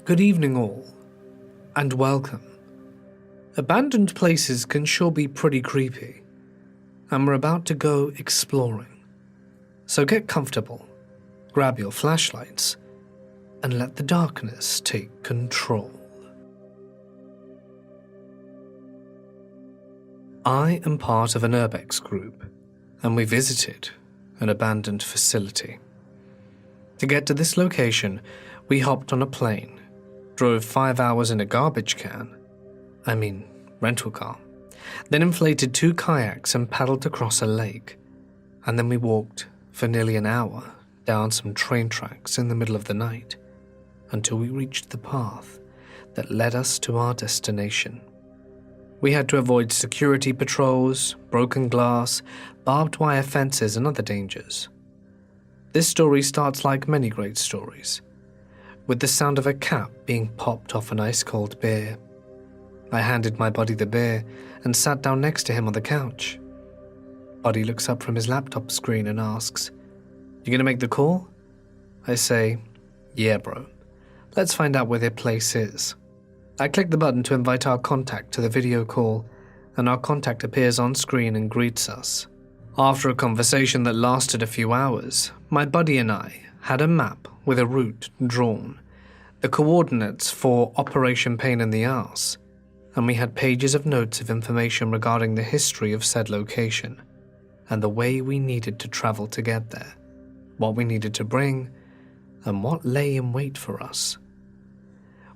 Good evening all, and welcome. Abandoned places can sure be pretty creepy, and we're about to go exploring. So get comfortable, grab your flashlights, and let the darkness take control. I am part of an urbex group, and we visited an abandoned facility. To get to this location, we hopped on a plane, drove 5 hours in a rental car, then inflated 2 kayaks and paddled across a lake, and then we walked for nearly an hour down some train tracks in the middle of the night until we reached the path that led us to our destination. We had to avoid security patrols, broken glass, barbed wire fences, and other dangers. This story starts like many great stories, with the sound of a cap being popped off an ice-cold beer. I handed my buddy the beer and sat down next to him on the couch. Buddy looks up from his laptop screen and asks, "You gonna make the call?" I say, "Yeah, bro. Let's find out where their place is." I click the button to invite our contact to the video call, and our contact appears on screen and greets us. After a conversation that lasted a few hours, my buddy and I had a map with a route drawn, the coordinates for Operation Pain in the Arse, and we had pages of notes of information regarding the history of said location, and the way we needed to travel to get there, what we needed to bring, and what lay in wait for us.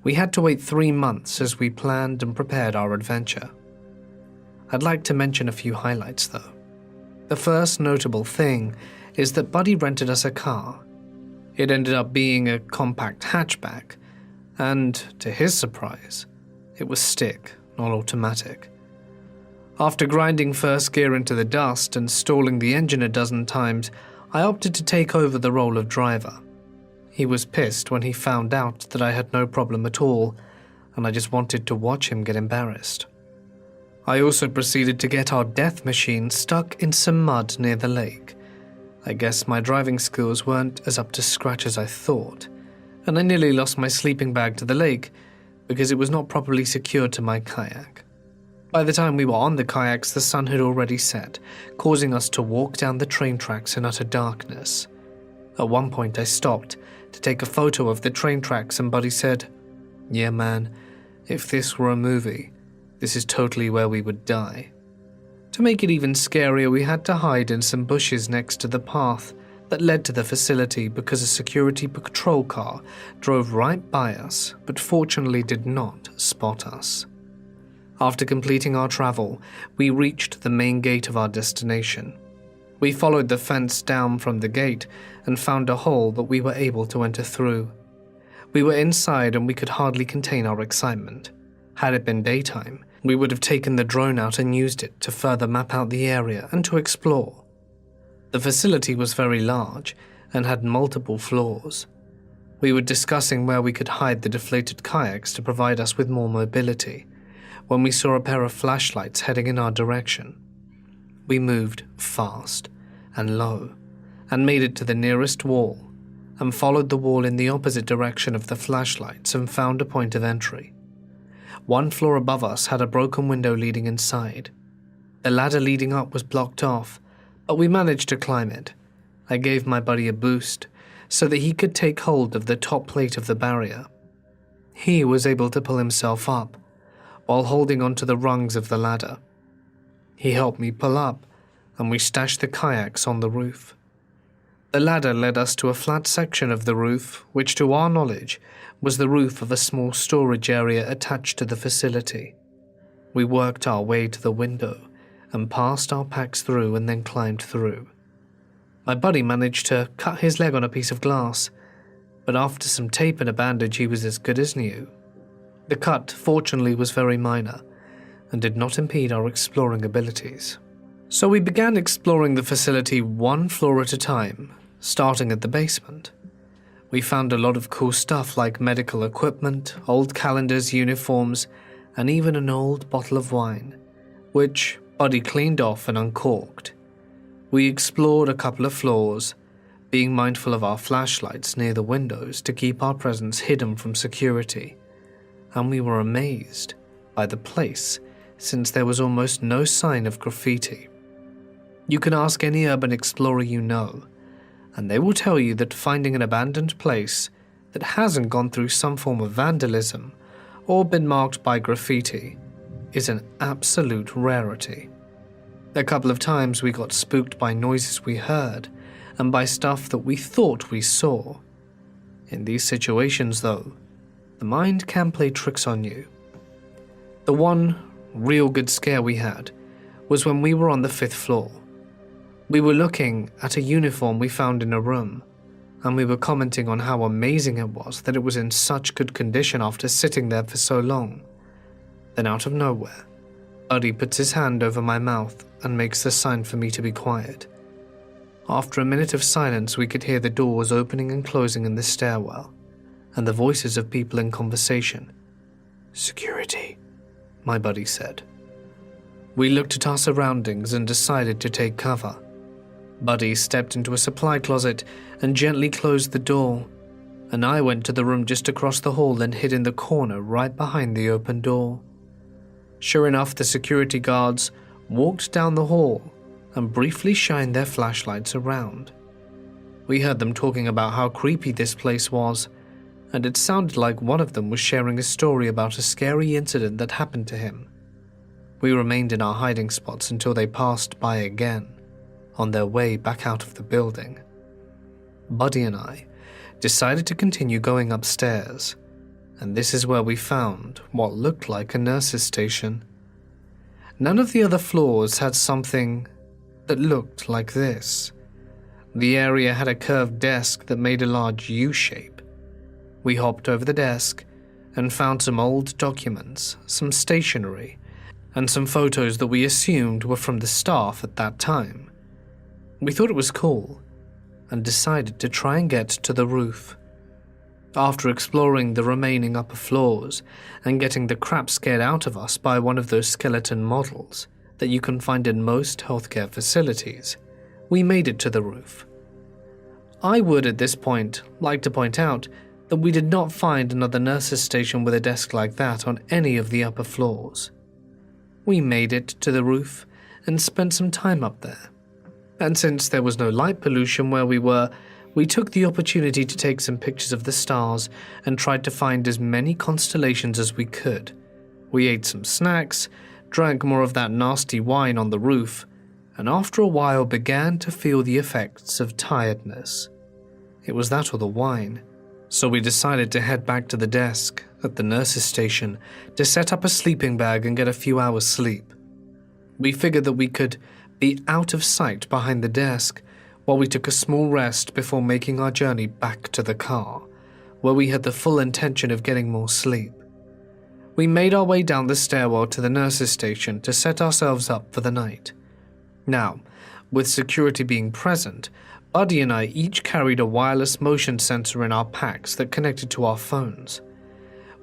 We had to wait 3 months as we planned and prepared our adventure. I'd like to mention a few highlights though. The first notable thing is that Buddy rented us a car. It ended up being a compact hatchback, and to his surprise, it was stick, not automatic. After grinding first gear into the dust and stalling the engine a dozen times, I opted to take over the role of driver. He was pissed when he found out that I had no problem at all, and I just wanted to watch him get embarrassed. I also proceeded to get our death machine stuck in some mud near the lake. I guess my driving skills weren't as up to scratch as I thought, and I nearly lost my sleeping bag to the lake because it was not properly secured to my kayak. By the time we were on the kayaks, the sun had already set, causing us to walk down the train tracks in utter darkness. At one point I stopped to take a photo of the train tracks, and Buddy said, "Yeah man, if this were a movie, this is totally where we would die." To make it even scarier, we had to hide in some bushes next to the path that led to the facility because a security patrol car drove right by us but fortunately did not spot us. After completing our travel, we reached the main gate of our destination. We followed the fence down from the gate and found a hole that we were able to enter through. We were inside and we could hardly contain our excitement. Had it been daytime, we would have taken the drone out and used it to further map out the area and to explore. The facility was very large and had multiple floors. We were discussing where we could hide the deflated kayaks to provide us with more mobility when we saw a pair of flashlights heading in our direction. We moved fast and low and made it to the nearest wall and followed the wall in the opposite direction of the flashlights and found a point of entry. One floor above us had a broken window leading inside. The ladder leading up was blocked off, but we managed to climb it. I gave my buddy a boost so that he could take hold of the top plate of the barrier. He was able to pull himself up while holding onto the rungs of the ladder. He helped me pull up, and we stashed the kayaks on the roof. The ladder led us to a flat section of the roof, which to our knowledge was the roof of a small storage area attached to the facility. We worked our way to the window and passed our packs through and then climbed through. My buddy managed to cut his leg on a piece of glass, but after some tape and a bandage he was as good as new. The cut, fortunately, was very minor and did not impede our exploring abilities. So we began exploring the facility one floor at a time, starting at the basement. We found a lot of cool stuff like medical equipment, old calendars, uniforms, and even an old bottle of wine, which Buddy cleaned off and uncorked. We explored a couple of floors, being mindful of our flashlights near the windows to keep our presence hidden from security, and we were amazed by the place since there was almost no sign of graffiti. You can ask any urban explorer you know, and they will tell you that finding an abandoned place that hasn't gone through some form of vandalism or been marked by graffiti is an absolute rarity. A couple of times we got spooked by noises we heard and by stuff that we thought we saw. In these situations, though, the mind can play tricks on you. The one real good scare we had was when we were on the 5th floor. We were looking at a uniform we found in a room, and we were commenting on how amazing it was that it was in such good condition after sitting there for so long. Then out of nowhere, Buddy puts his hand over my mouth and makes the sign for me to be quiet. After a minute of silence, we could hear the doors opening and closing in the stairwell, and the voices of people in conversation. "Security," my buddy said. We looked at our surroundings and decided to take cover. Buddy stepped into a supply closet and gently closed the door, and I went to the room just across the hall and hid in the corner right behind the open door. Sure enough, the security guards walked down the hall and briefly shined their flashlights around. We heard them talking about how creepy this place was, and it sounded like one of them was sharing a story about a scary incident that happened to him. We remained in our hiding spots until they passed by again, on their way back out of the building. Buddy and I decided to continue going upstairs, and this is where we found what looked like a nurse's station. None of the other floors had something that looked like this. The area had a curved desk that made a large U shape. We hopped over the desk and found some old documents, some stationery, and some photos that we assumed were from the staff at that time. We thought it was cool and decided to try and get to the roof. After exploring the remaining upper floors and getting the crap scared out of us by one of those skeleton models that you can find in most healthcare facilities, we made it to the roof. I would at this point like to point out that we did not find another nurse's station with a desk like that on any of the upper floors. We made it to the roof and spent some time up there. And since there was no light pollution where we were, we took the opportunity to take some pictures of the stars and tried to find as many constellations as we could. We ate some snacks, drank more of that nasty wine on the roof, and after a while began to feel the effects of tiredness. It was that or the wine, so we decided to head back to the desk at the nurse's station to set up a sleeping bag and get a few hours sleep. We figured that we could be out of sight behind the desk while we took a small rest before making our journey back to the car, where we had the full intention of getting more sleep. We made our way down the stairwell to the nurse's station to set ourselves up for the night. Now, with security being present, Buddy and I each carried a wireless motion sensor in our packs that connected to our phones.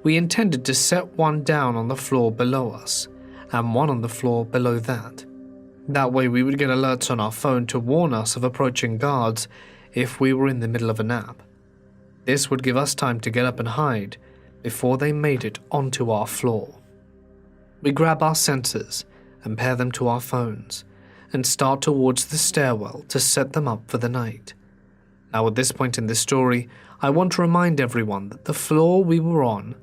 We intended to set one down on the floor below us, and one on the floor below that. That way we would get alerts on our phone to warn us of approaching guards if we were in the middle of a nap. This would give us time to get up and hide before they made it onto our floor. We grab our sensors and pair them to our phones and start towards the stairwell to set them up for the night. Now at this point in the story, I want to remind everyone that the floor we were on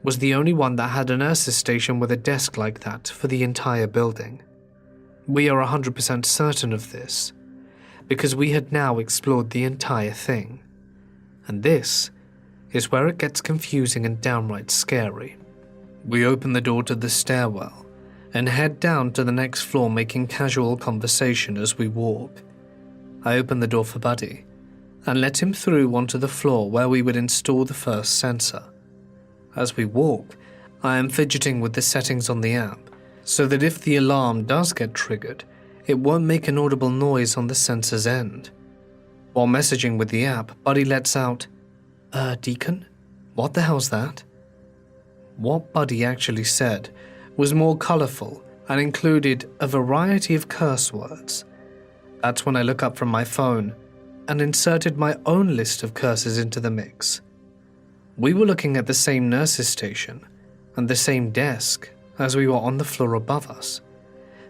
was the only one that had a nurse's station with a desk like that for the entire building. We are 100% certain of this, because we had now explored the entire thing. And this is where it gets confusing and downright scary. We open the door to the stairwell and head down to the next floor, making casual conversation as we walk. I open the door for Buddy and let him through onto the floor where we would install the first sensor. As we walk, I am fidgeting with the settings on the app, so that if the alarm does get triggered, it won't make an audible noise on the sensor's end. While messaging with the app, Buddy lets out, Deacon? What the hell's that?" What Buddy actually said was more colourful and included a variety of curse words. That's when I look up from my phone. and inserted my own list of curses into the mix. We were looking at the same nurse's station and the same desk as we were on the floor above us.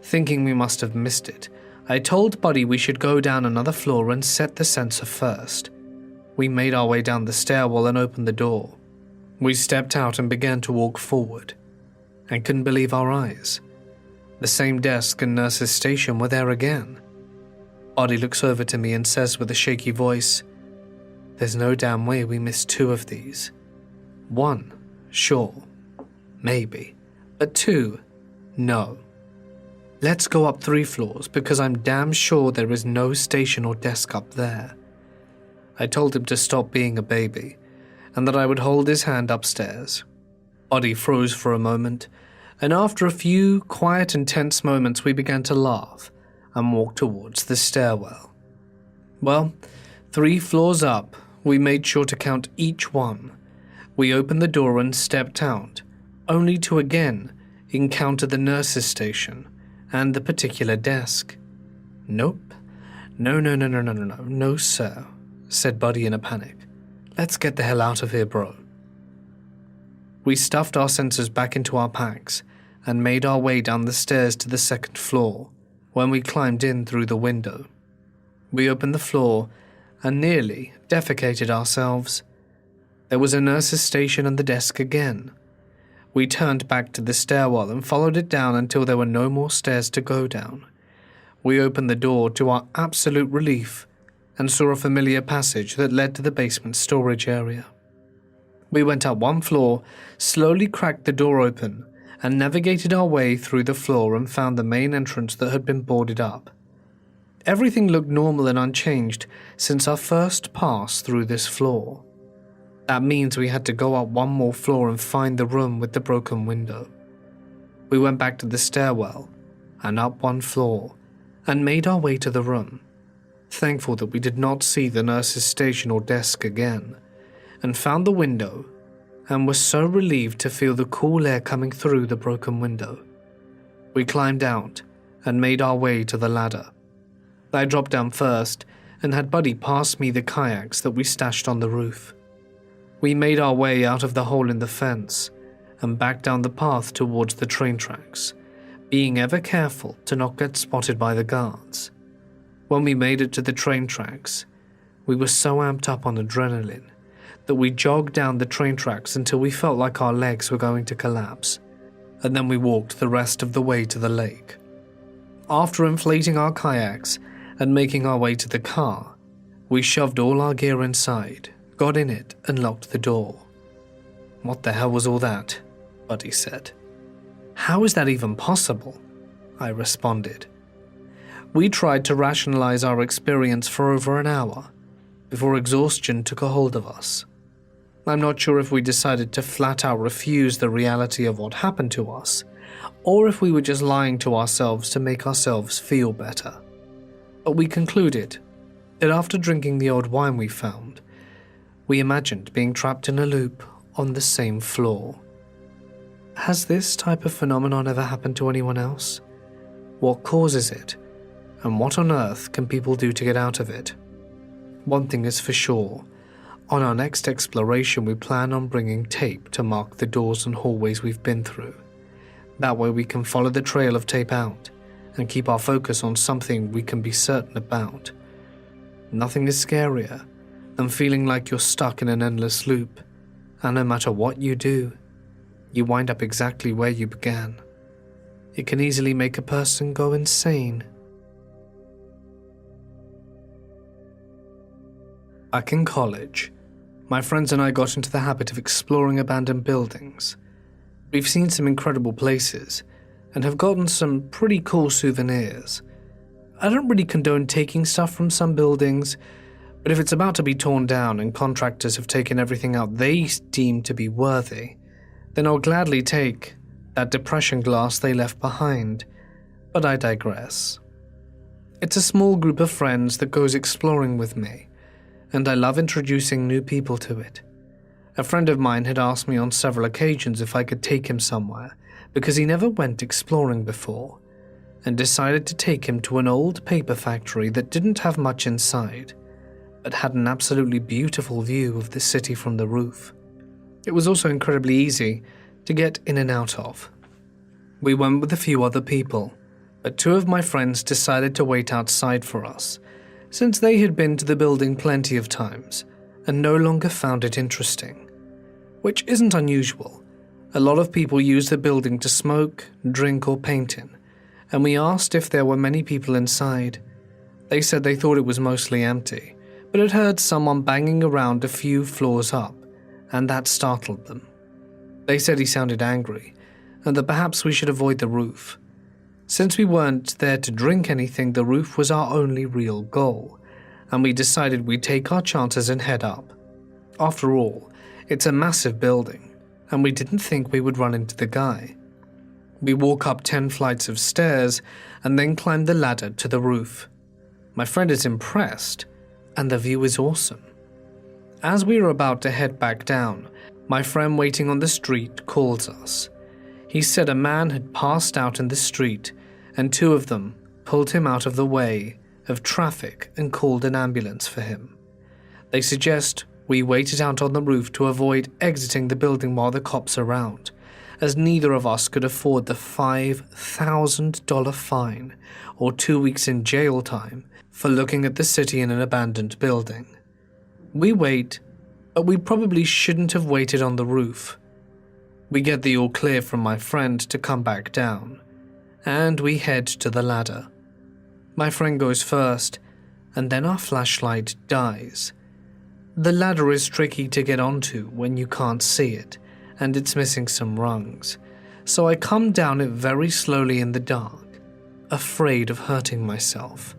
Thinking we must have missed it, I told Buddy we should go down another floor and set the sensor first. We made our way down the stairwell and opened the door. We stepped out and began to walk forward, and couldn't believe our eyes. The same desk and nurse's station were there again. Buddy looks over to me and says with a shaky voice, "There's no damn way we missed 2 of these. 1, sure, maybe, but 2, no. Let's go up 3 floors because I'm damn sure there is no station or desk up there." I told him to stop being a baby and that I would hold his hand upstairs. Buddy froze for a moment, and after a few quiet and tense moments we began to laugh and walk towards the stairwell. Well, 3 floors up, we made sure to count each one. We opened the door and stepped out, only to again encounter the nurse's station and the particular desk. "Nope. No, sir," said Buddy in a panic. "Let's get the hell out of here, bro." We stuffed our sensors back into our packs and made our way down the stairs to the 2nd floor when we climbed in through the window. We opened the floor and nearly defecated ourselves. There was a nurse's station and the desk again. We turned back to the stairwell and followed it down until there were no more stairs to go down. We opened the door to our absolute relief and saw a familiar passage that led to the basement storage area. We went up 1 floor, slowly cracked the door open, and navigated our way through the floor and found the main entrance that had been boarded up. Everything looked normal and unchanged since our first pass through this floor. That means we had to go up 1 more floor and find the room with the broken window. We went back to the stairwell and up 1 floor and made our way to the room, thankful that we did not see the nurse's station or desk again, and found the window and was so relieved to feel the cool air coming through the broken window. We climbed out and made our way to the ladder. I dropped down first and had Buddy pass me the kayaks that we stashed on the roof. We made our way out of the hole in the fence and back down the path towards the train tracks, being ever careful to not get spotted by the guards. When we made it to the train tracks, we were so amped up on adrenaline that we jogged down the train tracks until we felt like our legs were going to collapse, and then we walked the rest of the way to the lake. After inflating our kayaks and making our way to the car, we shoved all our gear inside, got in it, and locked the door. "What the hell was all that?" Buddy said. "How is that even possible?" I responded. We tried to rationalize our experience for over an hour before exhaustion took a hold of us. I'm not sure if we decided to flat out refuse the reality of what happened to us, or if we were just lying to ourselves to make ourselves feel better. But we concluded that after drinking the old wine we found, we imagined being trapped in a loop on the same floor. Has this type of phenomenon ever happened to anyone else? What causes it? And what on earth can people do to get out of it? One thing is for sure. On our next exploration, we plan on bringing tape to mark the doors and hallways we've been through. That way we can follow the trail of tape out and keep our focus on something we can be certain about. Nothing is scarier than feeling like you're stuck in an endless loop, and no matter what you do, you wind up exactly where you began. It can easily make a person go insane. Back in college, my friends and I got into the habit of exploring abandoned buildings. We've seen some incredible places and have gotten some pretty cool souvenirs. I don't really condone taking stuff from some buildings, but if it's about to be torn down and contractors have taken everything out they deem to be worthy, then I'll gladly take that depression glass they left behind, but I digress. It's a small group of friends that goes exploring with me, and I love introducing new people to it. A friend of mine had asked me on several occasions if I could take him somewhere because he never went exploring before, and decided to take him to an old paper factory that didn't have much inside, but had an absolutely beautiful view of the city from the roof. It was also incredibly easy to get in and out of. We went with a few other people, but two of my friends decided to wait outside for us, since they had been to the building plenty of times and no longer found it interesting. Which isn't unusual. A lot of people use the building to smoke, drink or paint in, and we asked if there were many people inside. They said they thought it was mostly empty, but had heard someone banging around a few floors up, and that startled them. They said he sounded angry, and that perhaps we should avoid the roof. Since we weren't there to drink anything, the roof was our only real goal, and we decided we'd take our chances and head up. After all, it's a massive building, and we didn't think we would run into the guy. We walk up 10 flights of stairs and then climb the ladder to the roof. My friend is impressed, and the view is awesome. As we were about to head back down, my friend waiting on the street calls us. He said a man had passed out in the street, and two of them pulled him out of the way of traffic and called an ambulance for him. They suggest we waited out on the roof to avoid exiting the building while the cops are around, as neither of us could afford the $5,000 fine or 2 weeks in jail time for looking at the city in an abandoned building. We wait, but we probably shouldn't have waited on the roof. We get the all clear from my friend to come back down, and we head to the ladder. My friend goes first, and then our flashlight dies. The ladder is tricky to get onto when you can't see it, and it's missing some rungs, so I come down it very slowly in the dark, afraid of hurting myself.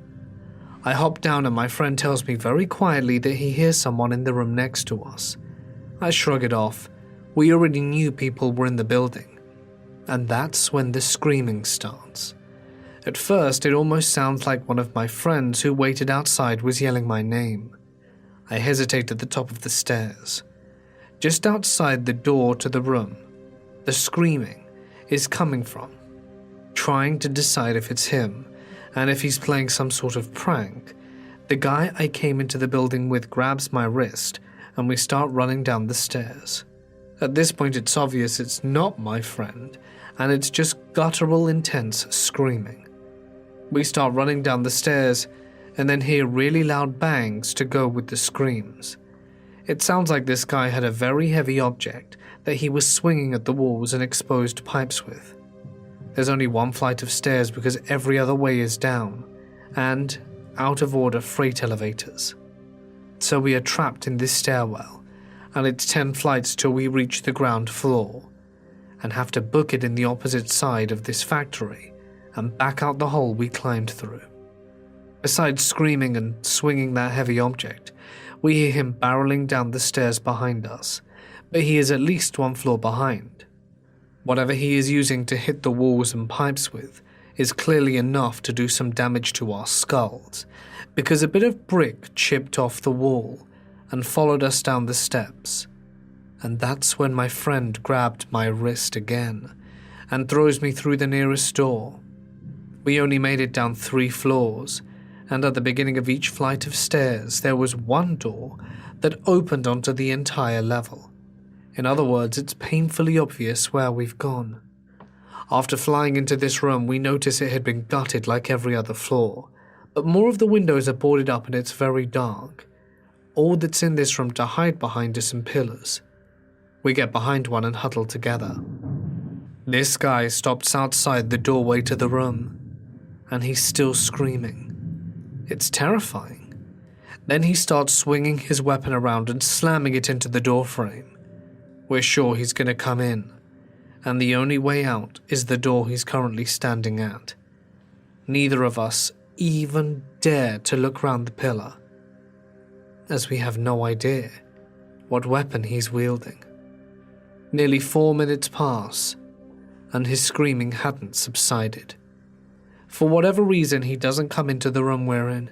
I hop down and my friend tells me very quietly that he hears someone in the room next to us. I shrug it off. We already knew people were in the building. And that's when the screaming starts. At first, it almost sounds like one of my friends who waited outside was yelling my name. I hesitate at the top of the stairs. Just outside the door to the room, the screaming is coming from. Trying to decide if it's him, and if he's playing some sort of prank, the guy I came into the building with grabs my wrist and we start running down the stairs. At this point it's obvious it's not my friend, and it's just guttural, intense screaming. We start running down the stairs and then hear really loud bangs to go with the screams. It sounds like this guy had a very heavy object that he was swinging at the walls and exposed pipes with. There's only one flight of stairs because every other way is down, and out of order freight elevators. So we are trapped in this stairwell, and it's 10 flights till we reach the ground floor, and have to book it in the opposite side of this factory and back out the hole we climbed through. Besides screaming and swinging that heavy object, we hear him barreling down the stairs behind us, but he is at least 1 floor behind. Whatever he is using to hit the walls and pipes with is clearly enough to do some damage to our skulls, because a bit of brick chipped off the wall and followed us down the steps. And that's when my friend grabbed my wrist again and throws me through the nearest door. We only made it down 3 floors, and at the beginning of each flight of stairs there was one door that opened onto the entire level. In other words, it's painfully obvious where we've gone. After flying into this room, we notice it had been gutted like every other floor, but more of the windows are boarded up and it's very dark. All that's in this room to hide behind is some pillars. We get behind one and huddle together. This guy stops outside the doorway to the room, and he's still screaming. It's terrifying. Then he starts swinging his weapon around and slamming it into the doorframe. We're sure he's going to come in, and the only way out is the door he's currently standing at. Neither of us even dare to look round the pillar, as we have no idea what weapon he's wielding. Nearly 4 minutes pass, and his screaming hadn't subsided. For whatever reason, he doesn't come into the room we're in,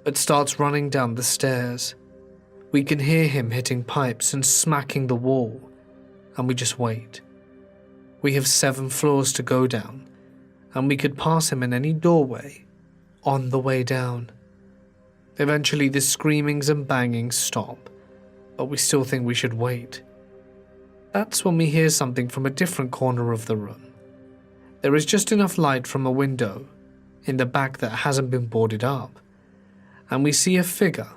but starts running down the stairs. We can hear him hitting pipes and smacking the wall, and we just wait. We have 7 floors to go down, and we could pass him in any doorway on the way down. Eventually, the screamings and bangings stop, but we still think we should wait. That's when we hear something from a different corner of the room. There is just enough light from a window in the back that hasn't been boarded up, and we see a figure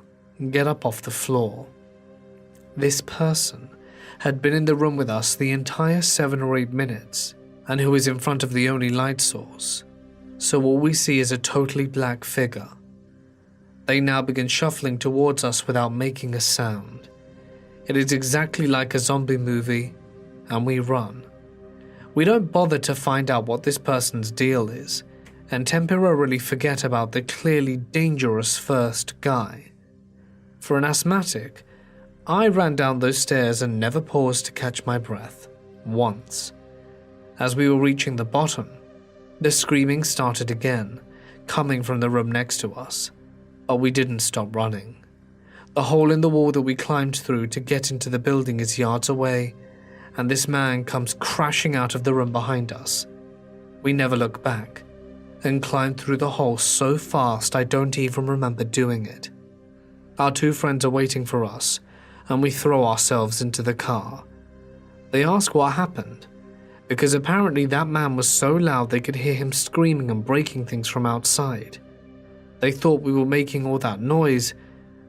get up off the floor. This person had been in the room with us the entire 7 or 8 minutes, and who is in front of the only light source, so all we see is a totally black figure. They now begin shuffling towards us without making a sound. It is exactly like a zombie movie, and we run. We don't bother to find out what this person's deal is, and temporarily forget about the clearly dangerous first guy. For an asthmatic, I ran down those stairs and never paused to catch my breath, once. As we were reaching the bottom, the screaming started again, coming from the room next to us, but we didn't stop running. The hole in the wall that we climbed through to get into the building is yards away, and this man comes crashing out of the room behind us. We never look back, and climbed through the hole so fast I don't even remember doing it. Our 2 friends are waiting for us, and we throw ourselves into the car. They ask what happened, because apparently that man was so loud they could hear him screaming and breaking things from outside. They thought we were making all that noise,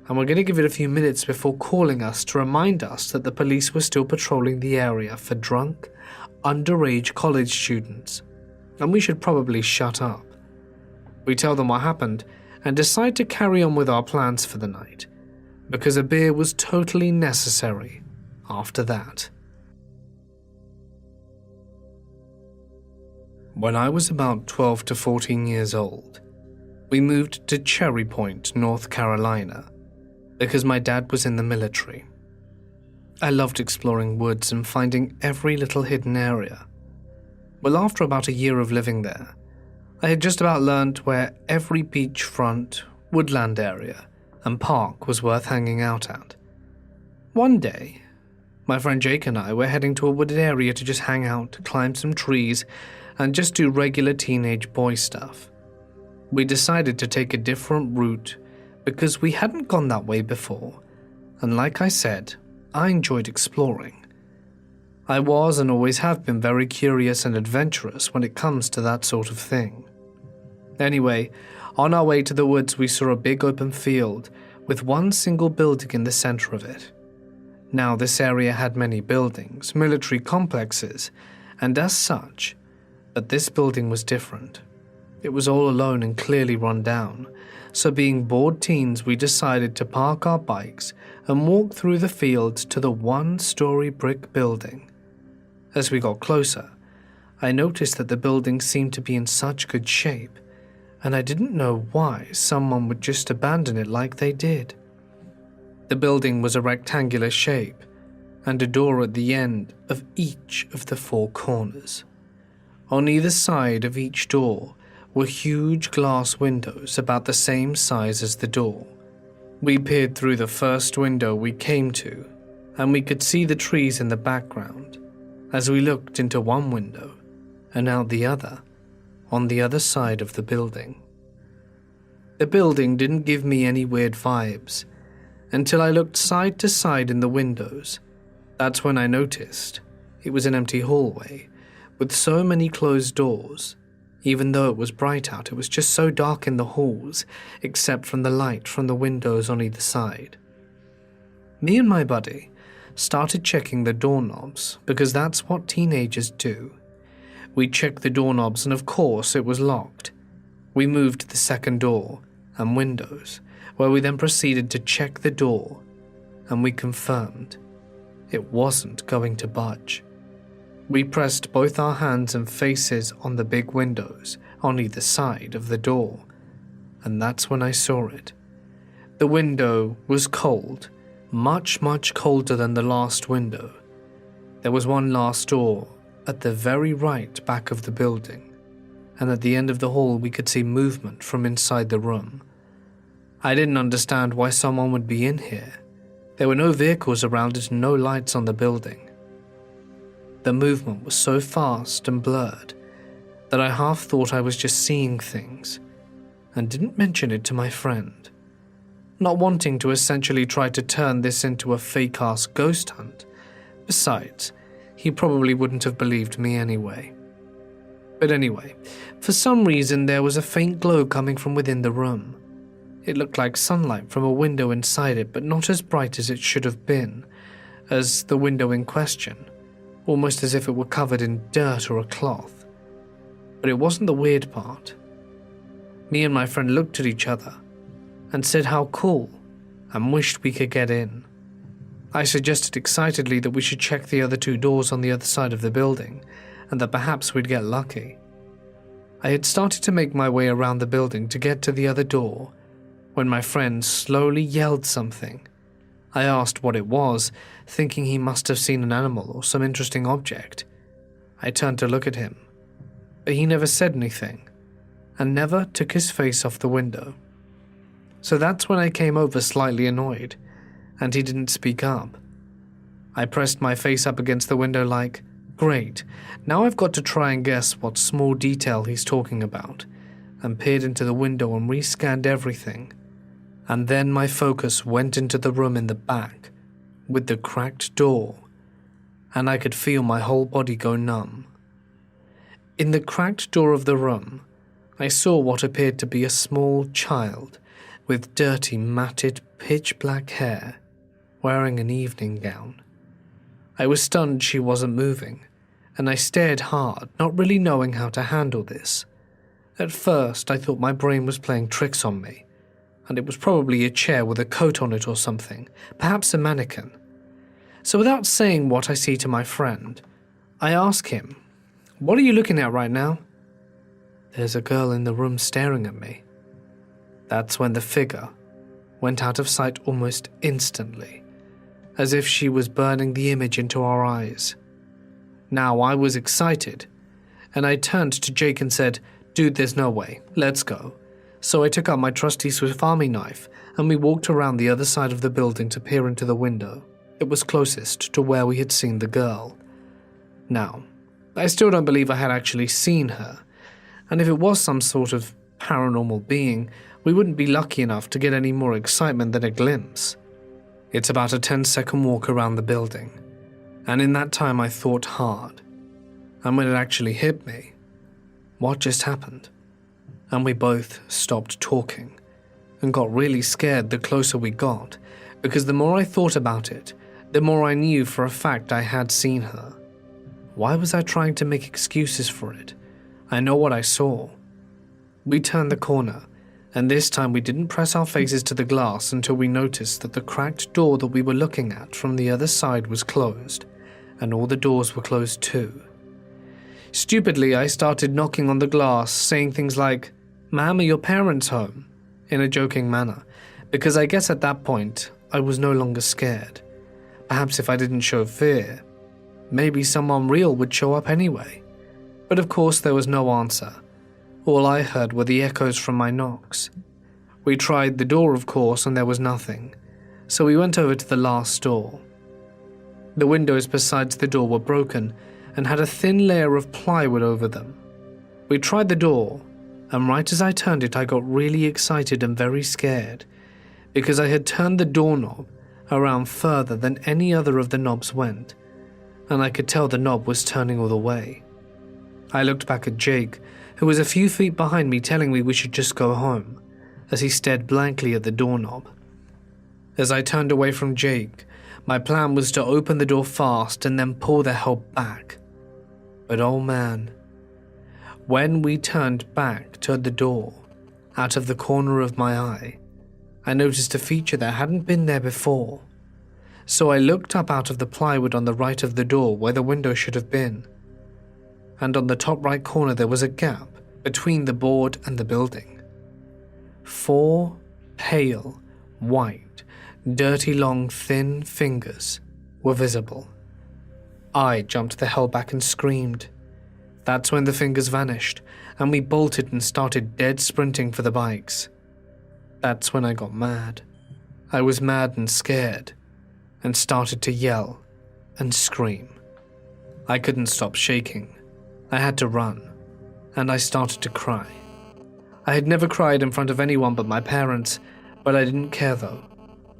and were going to give it a few minutes before calling us to remind us that the police were still patrolling the area for drunk, underage college students, and we should probably shut up. We tell them what happened and decide to carry on with our plans for the night, because a beer was totally necessary after that. When I was about 12 to 14 years old, we moved to Cherry Point, North Carolina, because my dad was in the military. I loved exploring woods and finding every little hidden area. Well, after about a year of living there, I had just about learned where every beachfront, woodland area, and park was worth hanging out at. One day, my friend Jake and I were heading to a wooded area to just hang out, climb some trees, and just do regular teenage boy stuff. We decided to take a different route because we hadn't gone that way before, and like I said, I enjoyed exploring. I was and always have been very curious and adventurous when it comes to that sort of thing. Anyway, on our way to the woods we saw a big open field with one single building in the center of it. Now this area had many buildings, military complexes, and as such, but this building was different. It was all alone and clearly run down, so being bored teens we decided to park our bikes and walk through the fields to the one-story brick building. As we got closer, I noticed that the building seemed to be in such good shape, and I didn't know why someone would just abandon it like they did. The building was a rectangular shape, and a door at the end of each of the 4 corners. On either side of each door were huge glass windows about the same size as the door. We peered through the first window we came to, and we could see the trees in the background as we looked into one window and out the other, on the other side of the building. The building didn't give me any weird vibes until I looked side to side in the windows. That's when I noticed it was an empty hallway with so many closed doors. Even though it was bright out, it was just so dark in the halls, except from the light from the windows on either side. Me and my buddy started checking the doorknobs because that's what teenagers do. We checked the doorknobs and of course it was locked. We moved the second door and windows, where we then proceeded to check the door, and we confirmed it wasn't going to budge. We pressed both our hands and faces on the big windows on either side of the door, and that's when I saw it. The window was cold, much, much colder than the last window. There was one last door at the very right back of the building, and at the end of the hall we could see movement from inside the room. I didn't understand why someone would be in here. There were no vehicles around it and no lights on the building. The movement was so fast and blurred that I half thought I was just seeing things, and didn't mention it to my friend. not wanting to essentially try to turn this into a fake-ass ghost hunt. Besides, he probably wouldn't have believed me anyway. But anyway, for some reason there was a faint glow coming from within the room. It looked like sunlight from a window inside it, but not as bright as it should have been, as the window in question, almost as if it were covered in dirt or a cloth. But it wasn't the weird part. Me and my friend looked at each other and said how cool and wished we could get in. I suggested excitedly that we should check the other 2 doors on the other side of the building and that perhaps we'd get lucky. I had started to make my way around the building to get to the other door when my friend slowly yelled something. I asked what it was, thinking he must have seen an animal or some interesting object. I turned to look at him, but he never said anything and never took his face off the window. So that's when I came over slightly annoyed, and he didn't speak up. I pressed my face up against the window like, great, now I've got to try and guess what small detail he's talking about, and peered into the window and rescanned everything. And then my focus went into the room in the back, with the cracked door, and I could feel my whole body go numb. In the cracked door of the room, I saw what appeared to be a small child with dirty, matted, pitch-black hair, wearing an evening gown. I was stunned she wasn't moving, and I stared hard, not really knowing how to handle this. At first, I thought my brain was playing tricks on me, and it was probably a chair with a coat on it or something, perhaps a mannequin. So without saying what I see to my friend, I ask him, "What are you looking at right now?" "There's a girl in the room staring at me." That's when the figure went out of sight almost instantly, as if she was burning the image into our eyes. Now I was excited, and I turned to Jake and said, "Dude, there's no way, let's go." So I took out my trusty Swiss Army knife, and we walked around the other side of the building to peer into the window. It was closest to where we had seen the girl. Now, I still don't believe I had actually seen her, and if it was some sort of paranormal being, we wouldn't be lucky enough to get any more excitement than a glimpse. It's about a 10-second walk around the building, and in that time I thought hard. And when it actually hit me, what just happened? And we both stopped talking and got really scared the closer we got, because the more I thought about it, the more I knew for a fact I had seen her. Why was I trying to make excuses for it? I know what I saw. We turned the corner, and this time we didn't press our faces to the glass until we noticed that the cracked door that we were looking at from the other side was closed, and all the doors were closed too. Stupidly, I started knocking on the glass, saying things like, "Ma'am, are your parents home?" in a joking manner, because I guess at that point I was no longer scared. Perhaps if I didn't show fear, maybe someone real would show up anyway. But of course there was no answer. All I heard were the echoes from my knocks. We tried the door, of course, and there was nothing, so we went over to the last door. The windows besides the door were broken and had a thin layer of plywood over them. We tried the door, and right as I turned it I got really excited and very scared, because I had turned the doorknob around further than any other of the knobs went, and I could tell the knob was turning all the way. I looked back at Jake, who was a few feet behind me telling me we should just go home, as he stared blankly at the doorknob. As I turned away from Jake, my plan was to open the door fast and then pull the hell back. But oh man, when we turned back toward the door, out of the corner of my eye, I noticed a feature that hadn't been there before. So I looked up out of the plywood on the right of the door where the window should have been, and on the top right corner there was a gap between the board and the building. 4 pale, white, dirty long thin fingers were visible. I jumped the hell back and screamed. That's when the fingers vanished, and we bolted and started dead sprinting for the bikes. That's when I got mad. I was mad and scared, and started to yell and scream. I couldn't stop shaking. I had to run, and I started to cry. I had never cried in front of anyone but my parents, But I didn't care though.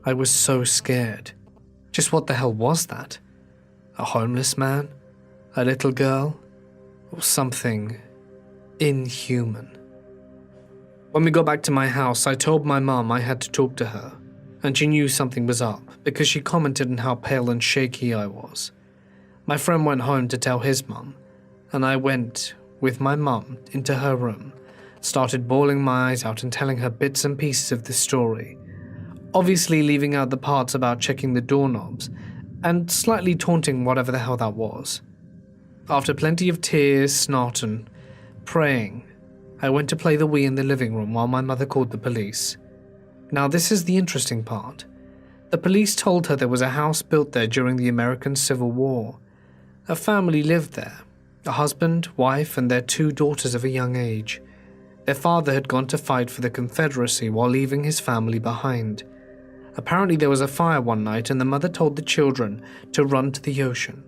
I was so scared. Just what the hell was that? A homeless man? A little girl? Or something inhuman? When we got back to my house, I told my mum I had to talk to her, and she knew something was up because she commented on how pale and shaky I was. My friend went home to tell his mum, and I went with my mum into her room, started bawling my eyes out and telling her bits and pieces of the story, obviously leaving out the parts about checking the doorknobs and slightly taunting whatever the hell that was. After plenty of tears, snot, and praying, I went to play the Wii in the living room while my mother called the police. Now this is the interesting part. The police told her there was a house built there during the American Civil War. A family lived there, a husband, wife, and their 2 daughters of a young age. Their father had gone to fight for the Confederacy while leaving his family behind. Apparently there was a fire one night and the mother told the children to run to the ocean.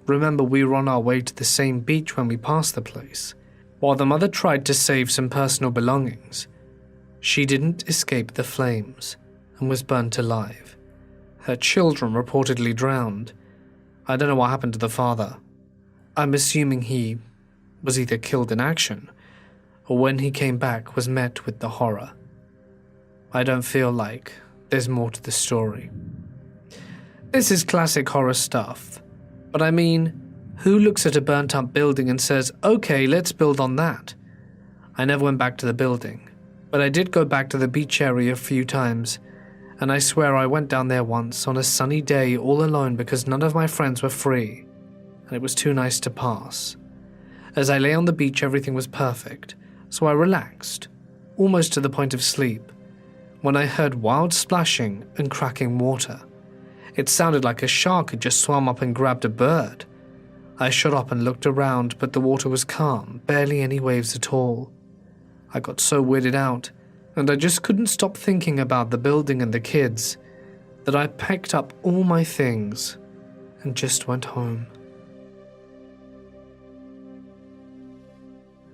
Remember, we were on our way to the same beach when we passed the place. While the mother tried to save some personal belongings, she didn't escape the flames and was burnt alive. Her children reportedly drowned. I don't know what happened to the father. I'm assuming he was either killed in action or when he came back was met with the horror. I don't feel like there's more to the story. This is classic horror stuff, but I mean, who looks at a burnt-up building and says, okay, let's build on that? I never went back to the building, but I did go back to the beach area a few times, and I swear I went down there once on a sunny day all alone because none of my friends were free, and it was too nice to pass. As I lay on the beach, everything was perfect, so I relaxed, almost to the point of sleep, when I heard wild splashing and cracking water. It sounded like a shark had just swum up and grabbed a bird. I shot up and looked around, but the water was calm, barely any waves at all. I got so weirded out, and I just couldn't stop thinking about the building and the kids, that I packed up all my things and just went home.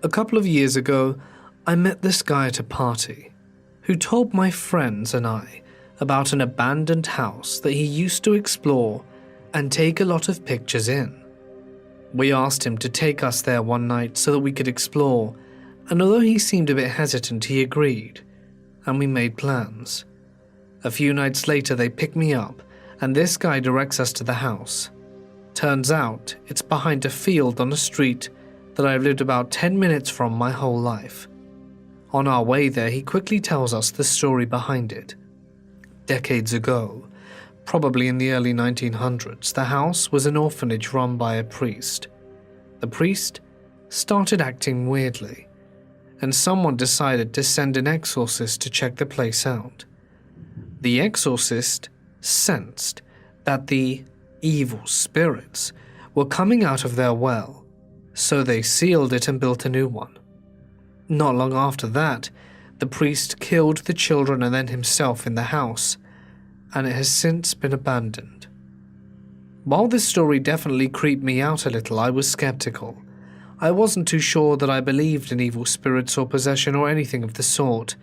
A couple of years ago, I met this guy at a party, who told my friends and I about an abandoned house that he used to explore and take a lot of pictures in. We asked him to take us there one night so that we could explore, and although he seemed a bit hesitant, he agreed, and we made plans. A few nights later, they picked me up, and this guy directs us to the house. Turns out, it's behind a field on a street that I've lived about 10 minutes from my whole life. On our way there, he quickly tells us the story behind it. Decades ago, probably in the early 1900s, the house was an orphanage run by a priest. The priest started acting weirdly, and someone decided to send an exorcist to check the place out. The exorcist sensed that the evil spirits were coming out of their well, so they sealed it and built a new one. Not long after that, the priest killed the children and then himself in the house, and it has since been abandoned. While this story definitely creeped me out a little, I was skeptical. I wasn't too sure that I believed in evil spirits or possession or anything of the sort.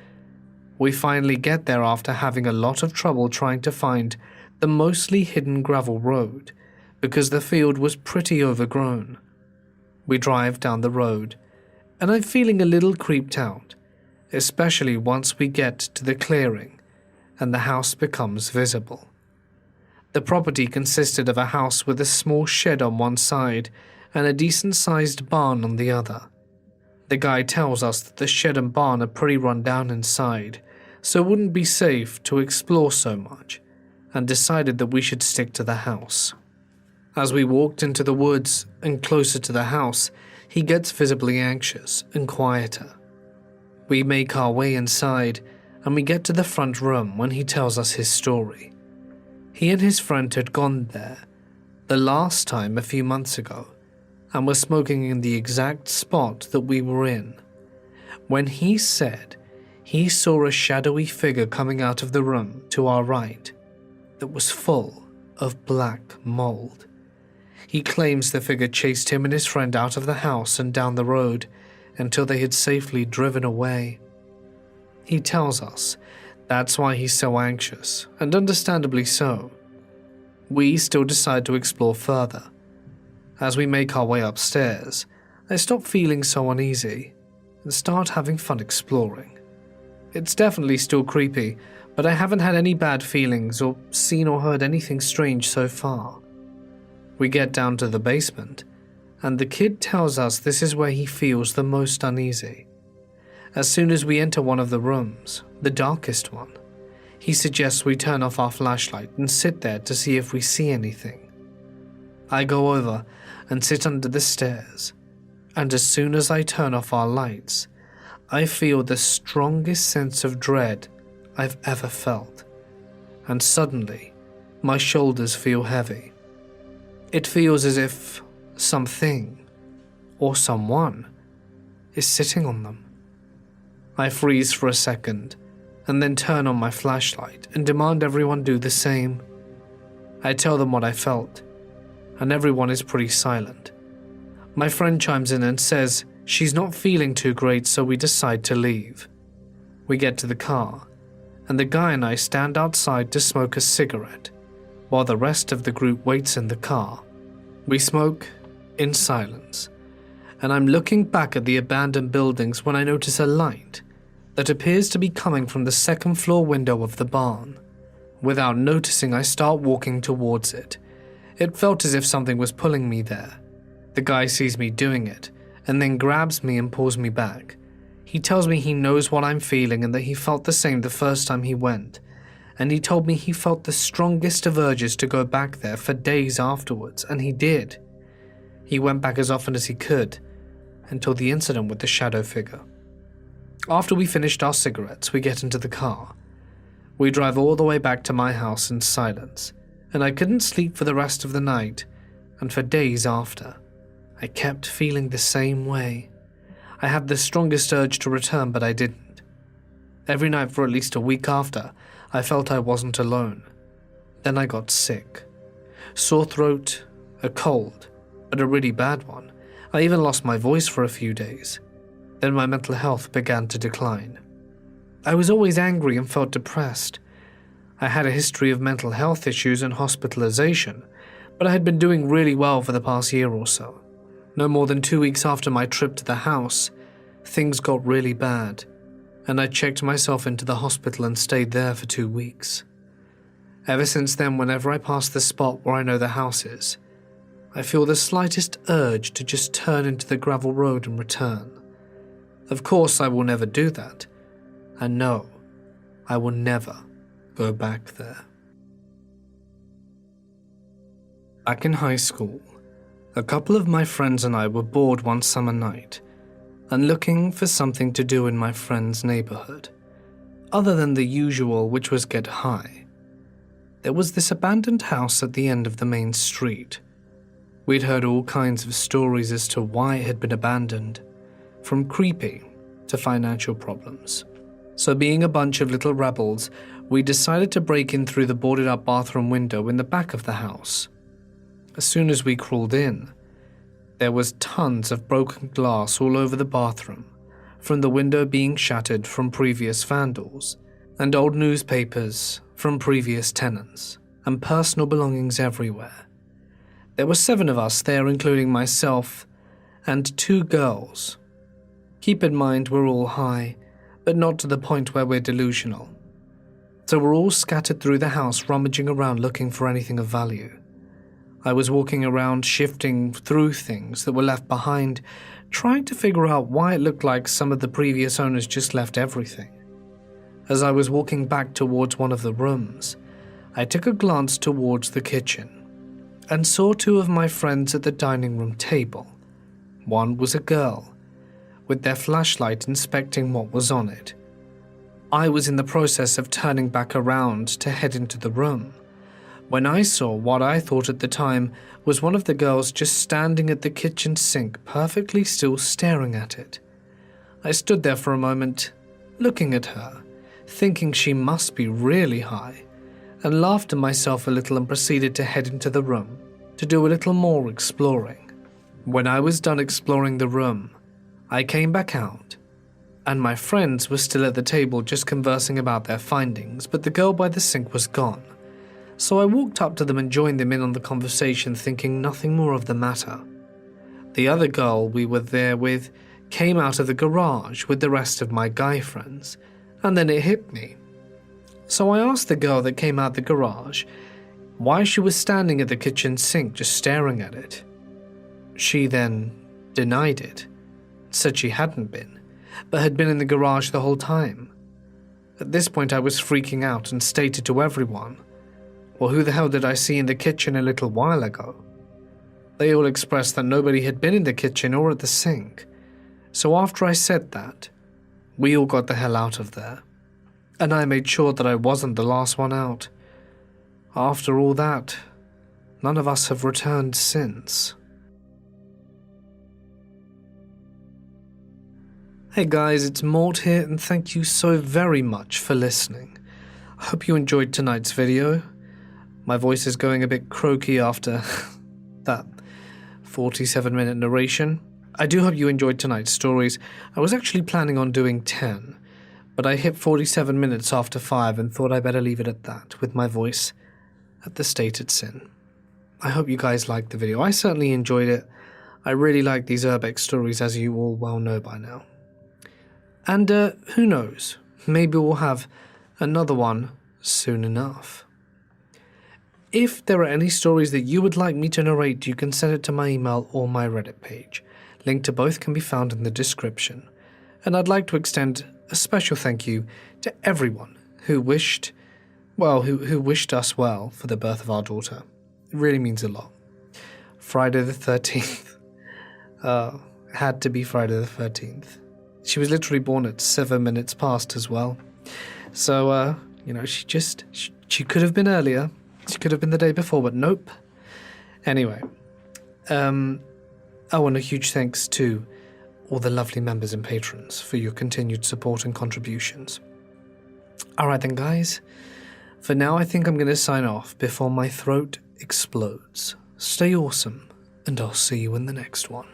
We finally get there after having a lot of trouble trying to find the mostly hidden gravel road, because the field was pretty overgrown. We drive down the road, and I'm feeling a little creeped out, especially once we get to the clearing and the house becomes visible. The property consisted of a house with a small shed on one side and a decent-sized barn on the other. The guy tells us that the shed and barn are pretty run down inside, so it wouldn't be safe to explore so much, and decided that we should stick to the house. As we walked into the woods and closer to the house, he gets visibly anxious and quieter. We make our way inside, and we get to the front room when he tells us his story. He and his friend had gone there the last time a few months ago, and were smoking in the exact spot that we were in, when he said he saw a shadowy figure coming out of the room to our right that was full of black mold. He claims the figure chased him and his friend out of the house and down the road until they had safely driven away. He tells us That's why he's so anxious, and understandably so. We still decide to explore further. As we make our way upstairs, I stop feeling so uneasy and start having fun exploring. It's definitely still creepy, but I haven't had any bad feelings or seen or heard anything strange so far. We get down to the basement, and the kid tells us this is where he feels the most uneasy. As soon as we enter one of the rooms, the darkest one, he suggests we turn off our flashlight and sit there to see if we see anything. I go over and sit under the stairs, and as soon as I turn off our lights, I feel the strongest sense of dread I've ever felt, and suddenly my shoulders feel heavy. It feels as if something, or someone, is sitting on them. I freeze for a second, and then turn on my flashlight and demand everyone do the same. I tell them what I felt, and everyone is pretty silent. My friend chimes in and says she's not feeling too great, so we decide to leave. We get to the car, and the guy and I stand outside to smoke a cigarette, while the rest of the group waits in the car. We smoke in silence, and I'm looking back at the abandoned buildings when I notice a light that appears to be coming from the second floor window of the barn. Without noticing, I start walking towards it. It felt as if something was pulling me there. The guy sees me doing it, and then grabs me and pulls me back. He tells me he knows what I'm feeling and that he felt the same the first time he went, and he told me he felt the strongest of urges to go back there for days afterwards, and he did. He went back as often as he could, until the incident with the shadow figure. After we finished our cigarettes, we get into the car. We drive all the way back to my house in silence, and I couldn't sleep for the rest of the night, and for days after. I kept feeling the same way. I had the strongest urge to return, but I didn't. Every night for at least a week after, I felt I wasn't alone. Then I got sick. Sore throat, a cold, but a really bad one. I even lost my voice for a few days. Then my mental health began to decline. I was always angry and felt depressed. I had a history of mental health issues and hospitalization, but I had been doing really well for the past year or so. No more than 2 weeks after my trip to the house, things got really bad, and I checked myself into the hospital and stayed there for 2 weeks. Ever since then, whenever I pass the spot where I know the house is, I feel the slightest urge to just turn into the gravel road and return. Of course, I will never do that, and no, I will never go back there. Back in high school, a couple of my friends and I were bored one summer night and looking for something to do in my friend's neighborhood, other than the usual, which was get high. There was this abandoned house at the end of the main street. We'd heard all kinds of stories as to why it had been abandoned, from creepy to financial problems. So being a bunch of little rebels, we decided to break in through the boarded-up bathroom window in the back of the house. As soon as we crawled in, there was tons of broken glass all over the bathroom, from the window being shattered from previous vandals, and old newspapers from previous tenants, and personal belongings everywhere. There were 7 of us there, including myself, and 2 girls. Keep in mind we're all high, but not to the point where we're delusional. So we're all scattered through the house, rummaging around looking for anything of value. I was walking around, shifting through things that were left behind, trying to figure out why it looked like some of the previous owners just left everything. As I was walking back towards one of the rooms, I took a glance towards the kitchen and saw 2 of my friends at the dining room table. One was a girl, with their flashlight inspecting what was on it. I was in the process of turning back around to head into the room, when I saw what I thought at the time was one of the girls just standing at the kitchen sink, perfectly still staring at it. I stood there for a moment, looking at her, thinking she must be really high, and laughed to myself a little and proceeded to head into the room to do a little more exploring. When I was done exploring the room, I came back out and my friends were still at the table just conversing about their findings, but the girl by the sink was gone. So I walked up to them and joined them in on the conversation, thinking nothing more of the matter. The other girl we were there with came out of the garage with the rest of my guy friends, and then it hit me. So I asked the girl that came out the garage why she was standing at the kitchen sink just staring at it. She then denied it, said she hadn't been, but had been in the garage the whole time. At this point I was freaking out and stated to everyone, well, who the hell did I see in the kitchen a little while ago? They all expressed that nobody had been in the kitchen or at the sink. So after I said that, we all got the hell out of there. And I made sure that I wasn't the last one out. After all that, none of us have returned since. Hey guys, it's Mort here, and thank you so very much for listening. I hope you enjoyed tonight's video. My voice is going a bit croaky after that 47-minute narration. I do hope you enjoyed tonight's stories. I was actually planning on doing 10, but I hit 47 minutes after 5 and thought I better leave it at that, with my voice at the state it's in. I hope you guys liked the video. I certainly enjoyed it. I really like these Urbex stories, as you all well know by now. And who knows, maybe we'll have another one soon enough. If there are any stories that you would like me to narrate, you can send it to my email or my Reddit page. Link to both can be found in the description. And I'd like to extend a special thank you to everyone who wished us well for the birth of our daughter. It really means a lot. Friday the 13th. Had to be Friday the 13th. She was literally born at 7 minutes past as well. So, she could have been earlier. She could have been the day before, but nope. Anyway, and a huge thanks to all the lovely members and patrons for your continued support and contributions. Alright then guys, for now I think I'm going to sign off before my throat explodes. Stay awesome, and I'll see you in the next one.